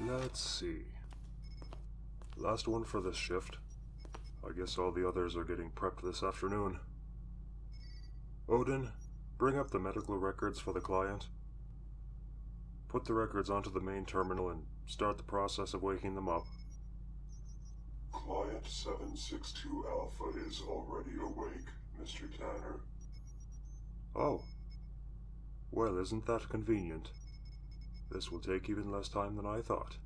Let's see. Last one for this shift. I guess all the others are getting prepped this afternoon. Odin, bring up the medical records for the client. Put the records onto the main terminal and start the process of waking them up. Client 762 Alpha is already awake, Mr. Tanner. Oh. Well, isn't that convenient? This will take even less time than I thought.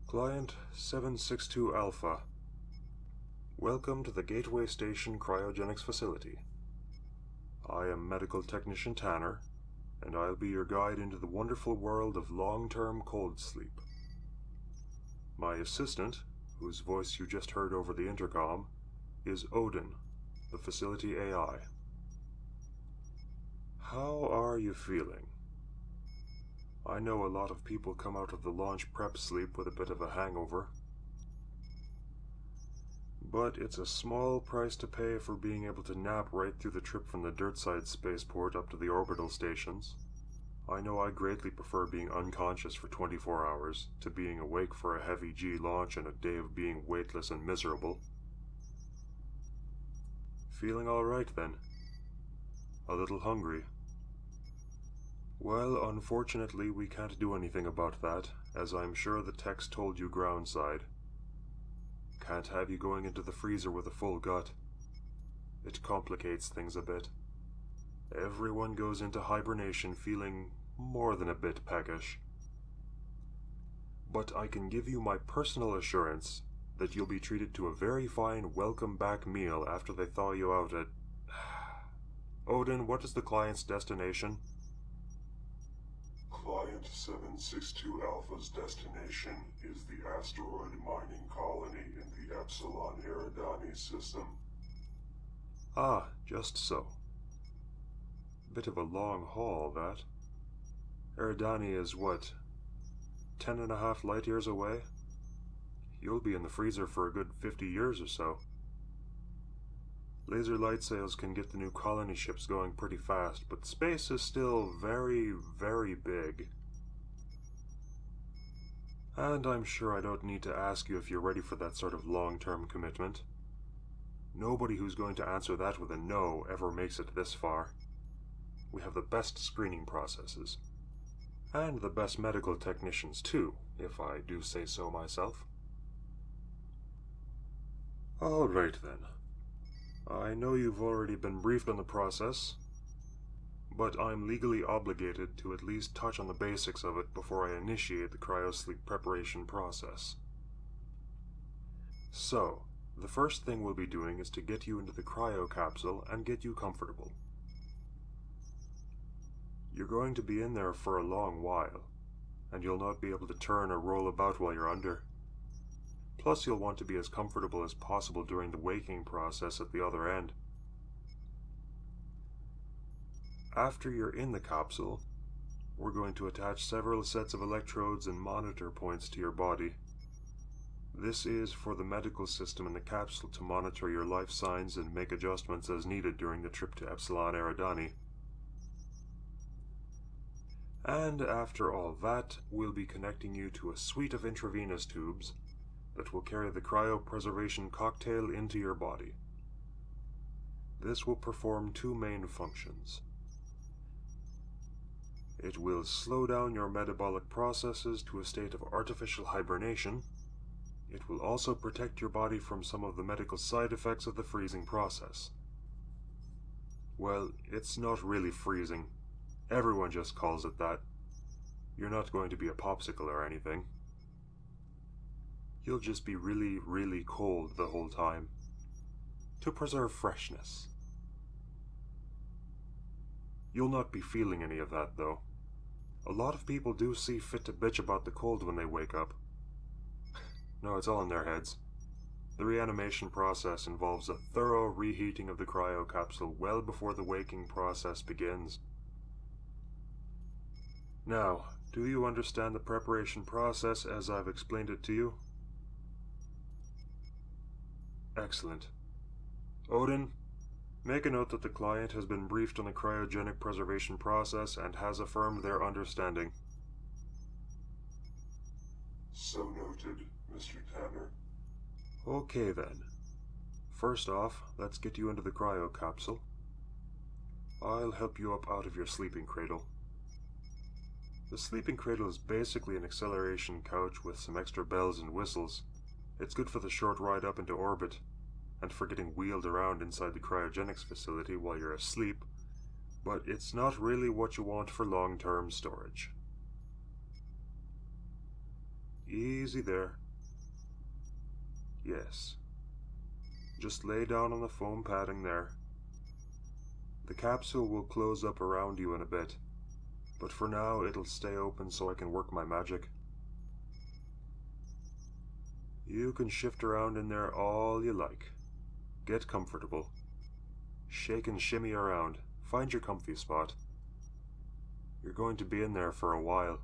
Client 762 Alpha. Welcome to the Gateway Station Cryogenics Facility. I am Medical Technician Tanner, and I'll be your guide into the wonderful world of long-term cold sleep. My assistant, whose voice you just heard over the intercom, is Odin, the facility AI. How are you feeling? I know a lot of people come out of the launch prep sleep with a bit of a hangover. But it's a small price to pay for being able to nap right through the trip from the dirtside spaceport up to the orbital stations. I know I greatly prefer being unconscious for 24 hours to being awake for a heavy G launch and a day of being weightless and miserable. Feeling alright then? A little hungry? Well, unfortunately we can't do anything about that, as I'm sure the text told you groundside. Can't have you going into the freezer with a full gut. It complicates things a bit. Everyone goes into hibernation feeling more than a bit peckish. But I can give you my personal assurance that you'll be treated to a very fine welcome back meal after they thaw you out at... Odin, what is the client's destination? Client 762 Alpha's destination is the asteroid mining colony in the Epsilon Eridani system. Ah, just so. Bit of a long haul, that. Eridani is what, 10.5 light years away? You'll be in the freezer for a good 50 years or so. Laser light sails can get the new colony ships going pretty fast, but space is still very, very big. And I'm sure I don't need to ask you if you're ready for that sort of long-term commitment. Nobody who's going to answer that with a no ever makes it this far. We have the best screening processes. And the best medical technicians too, if I do say so myself. All right then. I know you've already been briefed on the process, but I'm legally obligated to at least touch on the basics of it before I initiate the cryosleep preparation process. So, the first thing we'll be doing is to get you into the cryo capsule and get you comfortable. You're going to be in there for a long while, and you'll not be able to turn or roll about while you're under. Plus, you'll want to be as comfortable as possible during the waking process at the other end. After you're in the capsule, we're going to attach several sets of electrodes and monitor points to your body. This is for the medical system in the capsule to monitor your life signs and make adjustments as needed during the trip to Epsilon Eridani. And after all that, we'll be connecting you to a suite of intravenous tubes that will carry the cryopreservation cocktail into your body. This will perform two main functions. It will slow down your metabolic processes to a state of artificial hibernation. It will also protect your body from some of the medical side effects of the freezing process. Well, it's not really freezing. Everyone just calls it that. You're not going to be a popsicle or anything. You'll just be really, really cold the whole time, to preserve freshness. You'll not be feeling any of that, though. A lot of people do see fit to bitch about the cold when they wake up. No, it's all in their heads. The reanimation process involves a thorough reheating of the cryo capsule well before the waking process begins. Now, do you understand the preparation process as I've explained it to you? Excellent. Odin, make a note that the client has been briefed on the cryogenic preservation process and has affirmed their understanding. So noted, Mr. Tanner. Okay then. First off, let's get you into the cryo capsule. I'll help you up out of your sleeping cradle. The sleeping cradle is basically an acceleration couch with some extra bells and whistles. It's good for the short ride up into orbit, and for getting wheeled around inside the cryogenics facility while you're asleep, but it's not really what you want for long-term storage. Easy there. Yes. Just lay down on the foam padding there. The capsule will close up around you in a bit, but for now it'll stay open so I can work my magic. You can shift around in there all you like. Get comfortable. Shake and shimmy around. Find your comfy spot. You're going to be in there for a while.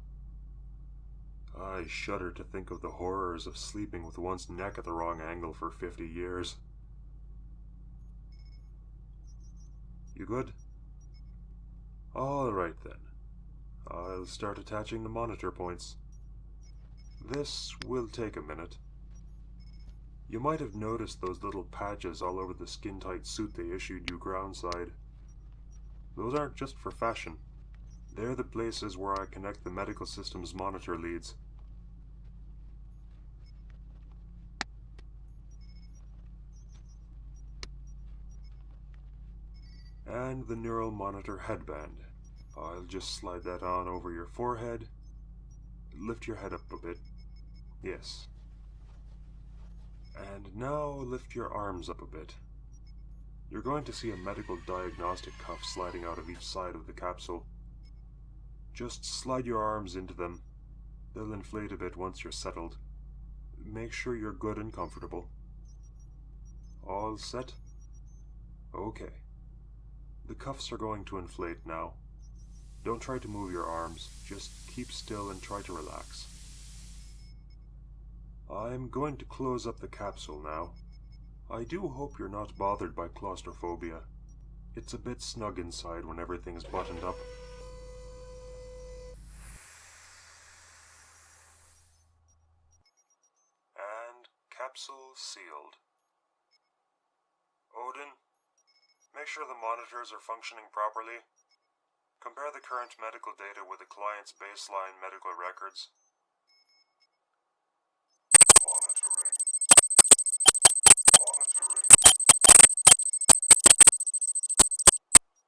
I shudder to think of the horrors of sleeping with one's neck at the wrong angle for 50 years. You good? All right then. I'll start attaching the monitor points. This will take a minute. You might have noticed those little patches all over the skin-tight suit they issued you groundside. Those aren't just for fashion. They're the places where I connect the medical system's monitor leads. And the neural monitor headband. I'll just slide that on over your forehead. Lift your head up a bit. Yes. And now lift your arms up a bit. You're going to see a medical diagnostic cuff sliding out of each side of the capsule. Just slide your arms into them. They'll inflate a bit once you're settled. Make sure you're good and comfortable. All set? Okay. The cuffs are going to inflate now. Don't try to move your arms, just keep still and try to relax. I'm going to close up the capsule now. I do hope you're not bothered by claustrophobia. It's a bit snug inside when everything's buttoned up. And capsule sealed. Odin, make sure the monitors are functioning properly. Compare the current medical data with the client's baseline medical records. Monitoring.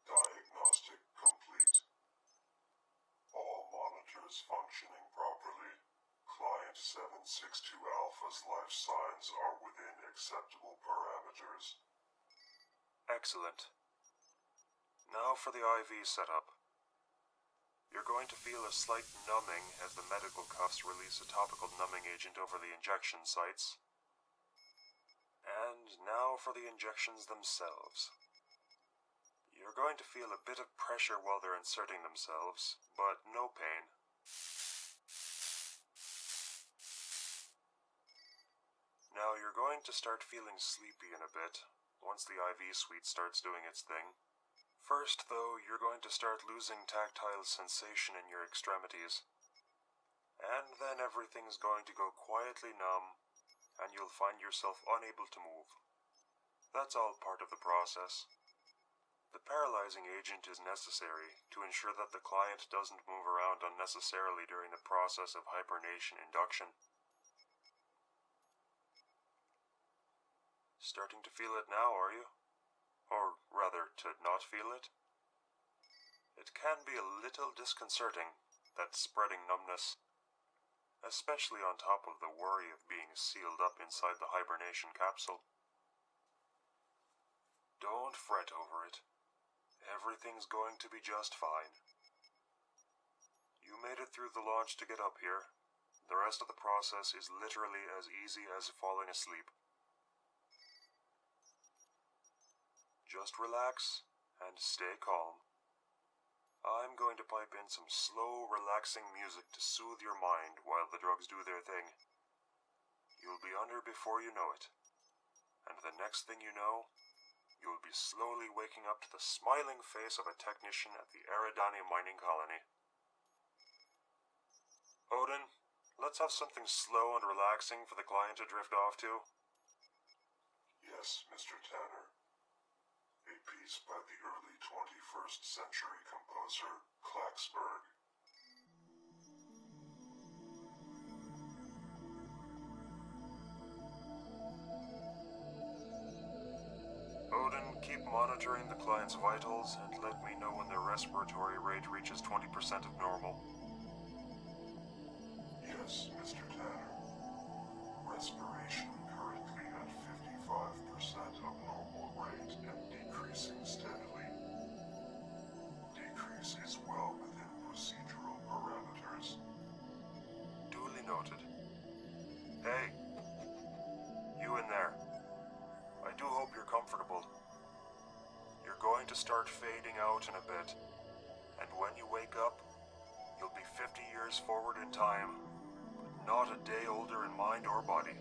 Diagnostic complete. All monitors functioning properly. Client 762 Alpha's life signs are within acceptable parameters. Excellent. Now for the IV setup. You're going to feel a slight numbing as the medical cuffs release a topical numbing agent over the injection sites. And now for the injections themselves. You're going to feel a bit of pressure while they're inserting themselves, but no pain. Now you're going to start feeling sleepy in a bit, once the IV suite starts doing its thing. First, though, you're going to start losing tactile sensation in your extremities. And then everything's going to go quietly numb, and you'll find yourself unable to move. That's all part of the process. The paralyzing agent is necessary to ensure that the client doesn't move around unnecessarily during the process of hibernation induction. Starting to feel it now, are you? Or rather, to not feel it? It can be a little disconcerting, that spreading numbness, especially on top of the worry of being sealed up inside the hibernation capsule. Don't fret over it. Everything's going to be just fine. You made it through the launch to get up here. The rest of the process is literally as easy as falling asleep. Just relax and stay calm. I'm going to pipe in some slow, relaxing music to soothe your mind while the drugs do their thing. You'll be under before you know it. And the next thing you know, you'll be slowly waking up to the smiling face of a technician at the Eridani mining colony. Odin, Let's have something slow and relaxing for the client to drift off to. Yes, Mr. Tanner. A piece by the early 21st century composer Klaxberg. Odin, keep monitoring the client's vitals and let me know when their respiratory rate reaches 20% of normal. Yes, Mr. Tanner. Respiration currently at 55% of normal rate and decreasing steadily. Decrease is well within procedural parameters. Duly noted. Hey, you in there. I do hope you're comfortable. You're going to start fading out in a bit, and when you wake up, you'll be 50 years forward in time, but not a day older in mind or body.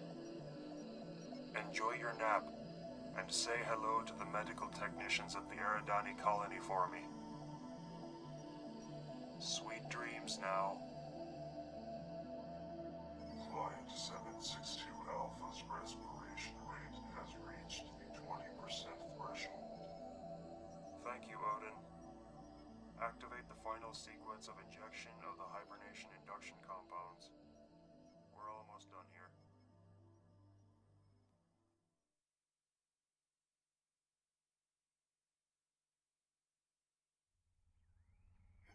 Enjoy your nap, and say hello to the medical technicians at the Eridani colony for me. Sweet dreams now. Client 762 Alpha's respiration rate has reached the 20% threshold. Thank you, Odin. Activate the final sequence of injection of the hibernation induction compounds. We're almost done here.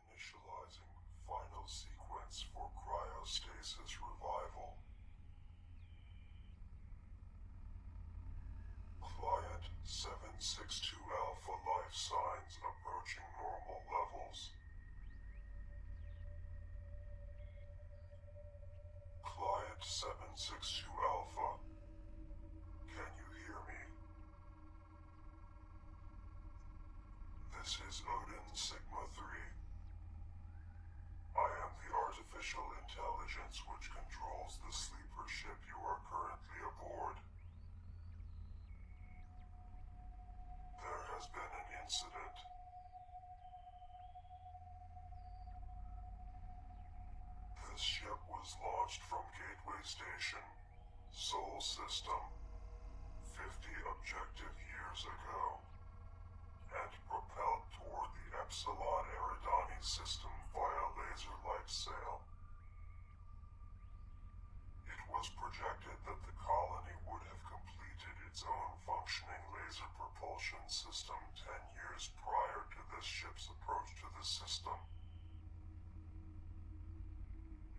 Initializing final sequence for cryostasis revival. Client 762 Alpha life signs approaching normal levels. Client 762 Alpha, can you hear me? This is Odin Sigma 3. I am the artificial intelligence which controls the sleeper ship you are currently aboard. There has been an incident. This ship was launched from Gateway Station, Sol System, 50 objective years ago, and propelled toward the Epsilon Eridani system via laser light sail. It was projected that the colony would have completed its own functioning laser propulsion system 10 years prior to this ship's approach to the system.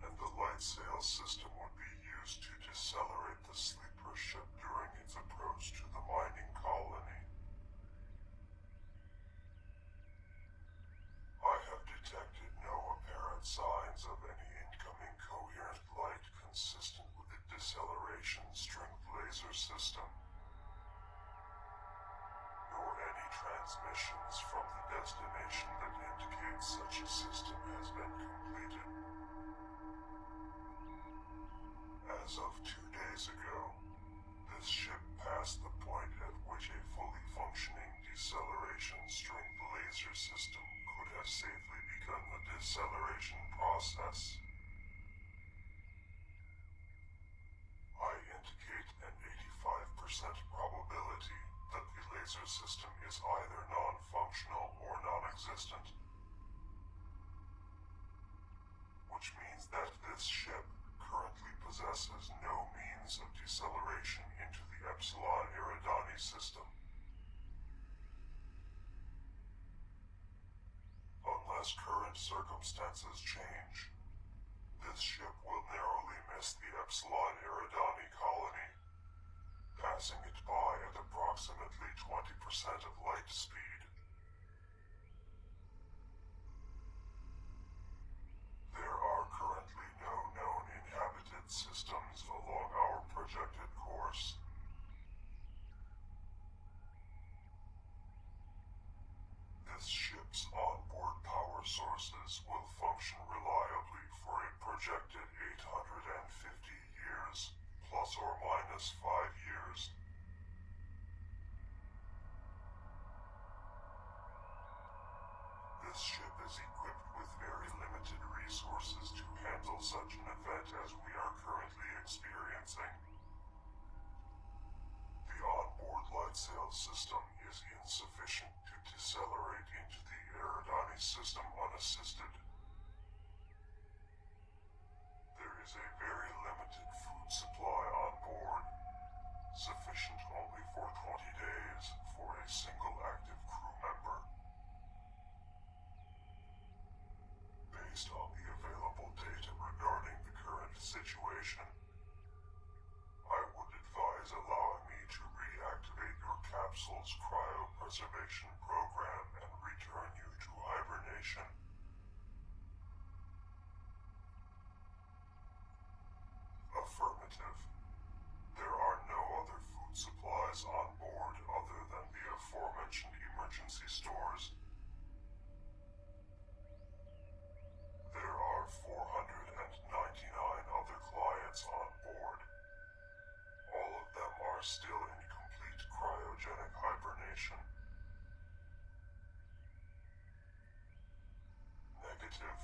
And the light sail system would be used to decelerate the sleeper ship during its approach to the mining colony. I have detected no apparent signs of any incoming coherent light consistent with the deceleration stringed laser system, nor any transmissions from the destination that indicate such a system has been completed. As of 2 days ago, this ship passed the point at which a fully functioning deceleration stringed laser system could have safely begun the deceleration process. I indicate an 85% probability that the laser system is either non-functional or non-existent, which means that this ship currently possesses no means of deceleration into the Epsilon Eridani system. Unless current circumstances change, this ship will narrowly miss the Epsilon Eridani colony, passing it by at approximately 20% of light speed. There are currently no known inhabited systems along our projected course. This ship's onboard power sources will function reliably for a projected 850 years, plus or minus 5 years. resources to handle such an event as we are currently experiencing. The onboard light sail system is insufficient to decelerate into the Eridani system unassisted. There is a very limited food supply on board, sufficient only for 20 days for a single active crew member. Based on the available data regarding the current situation, I would advise allowing me to reactivate your capsule's cryopreservation program and return you to hibernation. Affirmative. There are no other food supplies on board other than the aforementioned emergency stores. There are 499 other clients on board. All of them are still in complete cryogenic hibernation. Negative.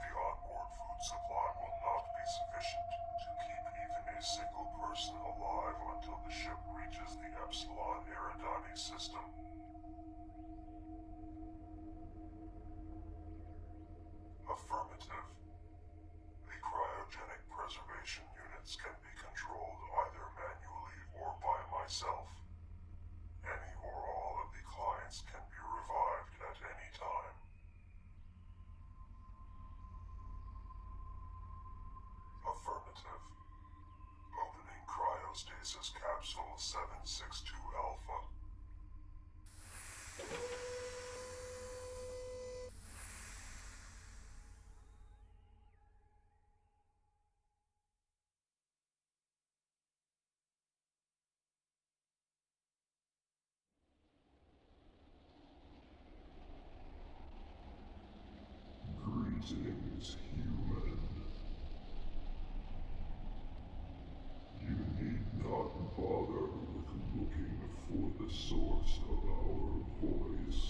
The onboard food supply will not be sufficient to keep even a single person alive until the ship reaches the Epsilon Eridani system. Affirmative. The cryogenic preservation units can be controlled either manually or by myself. Any or all of the clients can be revived at any time. Affirmative. Opening cryostasis capsule 762 Alpha. Greetings, human. You need not bother with looking for the source of our voice.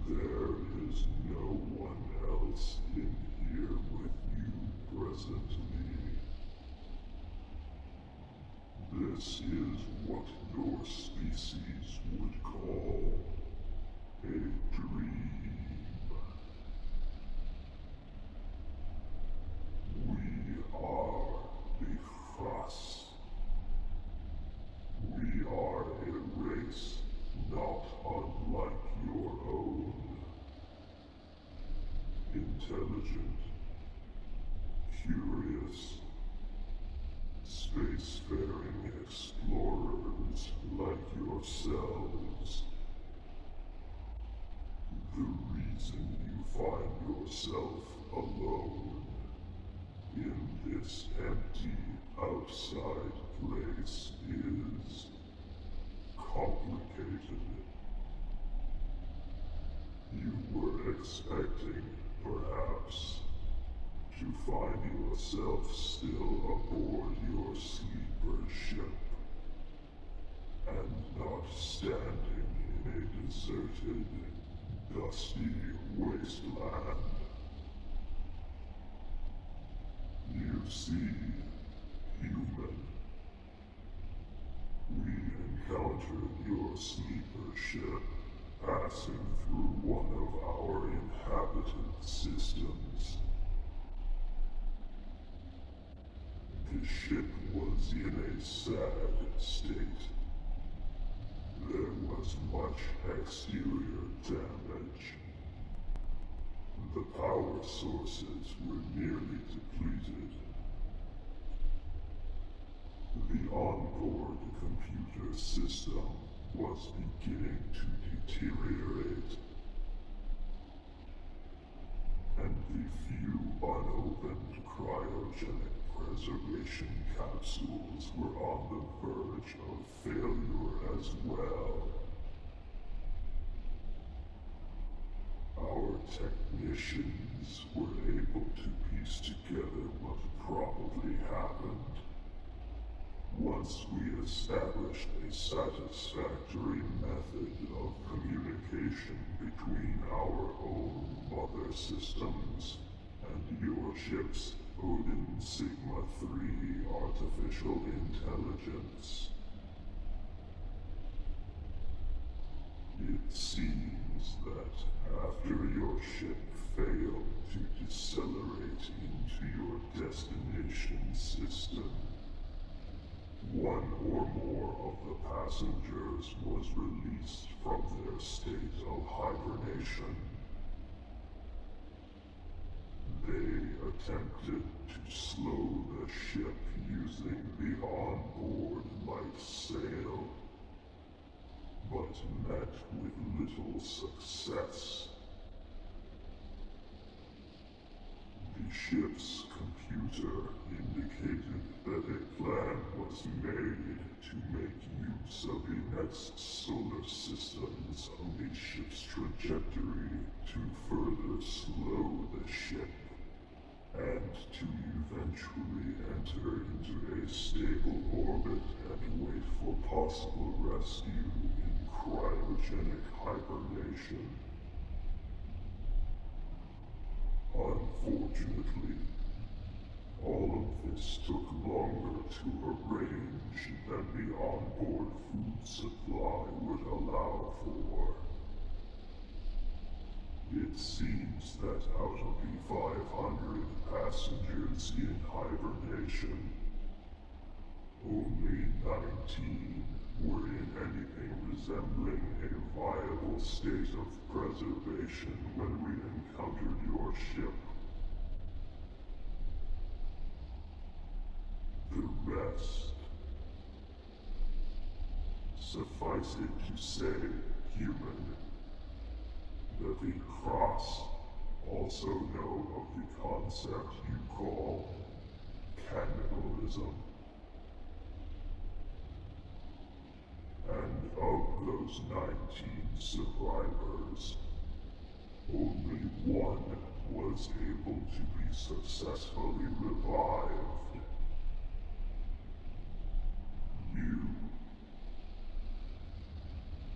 There is no one else in here with you presently. This is what your species would call a dream. We are the Fras. We are a race not unlike your own. Intelligent, curious, spacefaring explorers like yourselves. The reason you find yourself alone in this empty outside place is complicated. You were expecting, perhaps, to find yourself still aboard your sleeper ship, and not standing in a deserted, dusty wasteland. You see, human, we encountered your sleeper ship passing through one of our inhabited systems. The ship was in a sad state. There was much exterior damage. The power sources were nearly depleted. The onboard computer system was beginning to deteriorate. And the few unopened cryogenic preservation capsules were on the verge of failure as well. Our technicians were able to piece together what probably happened. Once we established a satisfactory method of communication systems, and your ship's Odin Sigma 3 artificial intelligence. It seems that after your ship failed to decelerate into your destination system, one or more of the passengers was released from their state of hibernation. They attempted to slow the ship using the onboard light sail, but met with little success. The ship's computer indicated that a plan was made to make use of the next solar system's only ship's trajectory to further slow the ship, and to eventually enter into a stable orbit and wait for possible rescue in cryogenic hibernation. Unfortunately, all of this took longer to arrange than the onboard food supply would allow for. It seems that out of the 500 passengers in hibernation, only 19 were in anything resembling a viable state of preservation when we encountered your ship. The rest, suffice it to say, human. The Cross also know of the concept you call cannibalism. And of those 19 survivors, only one was able to be successfully revived. You.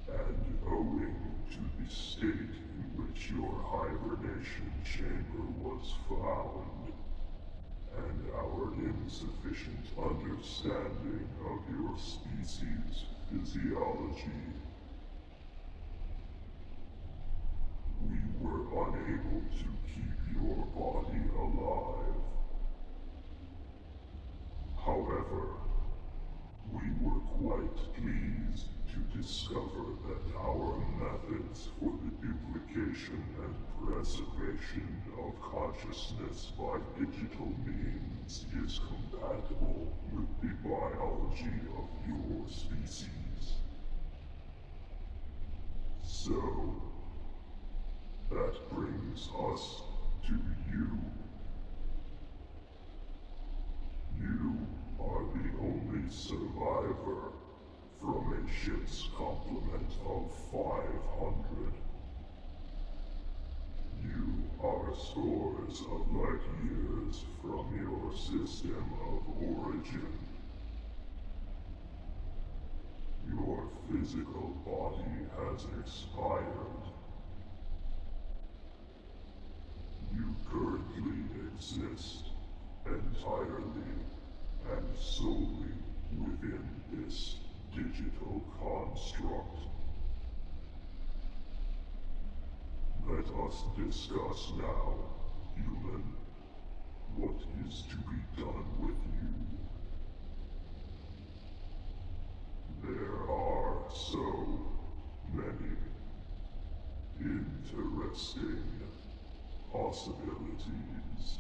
And owing to the state in which your hibernation chamber was found, and our insufficient understanding of your species' physiology, we were unable to keep your body alive. However, we were quite pleased to discover that our methods for the duplication and preservation of consciousness by digital means is compatible with the biology of your species. So, that brings us to you. You are the only survivor from a ship's complement of 500. You are scores of light years from your system of origin. Your physical body has expired. You currently exist entirely and solely within this digital construct. Let us discuss now, human, what is to be done with you. There are so many interesting possibilities.